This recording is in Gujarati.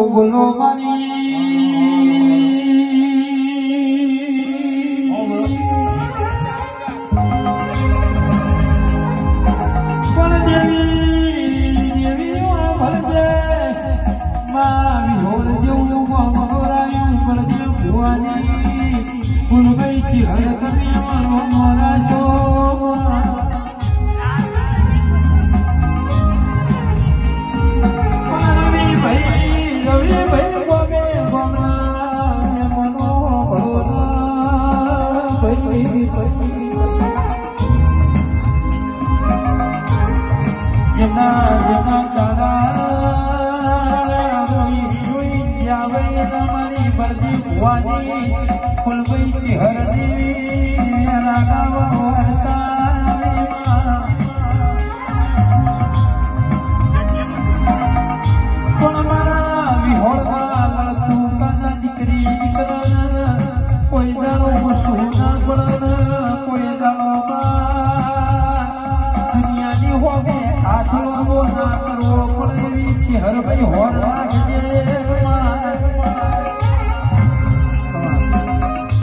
બોલો મારી પણ દેવી ભરજે મારી હોર જેવું મહોરાયું ભરજે ભુવાની ફૂલભાઈ થી હર તમે મોરા છો હર ભાઈ હોર લાગે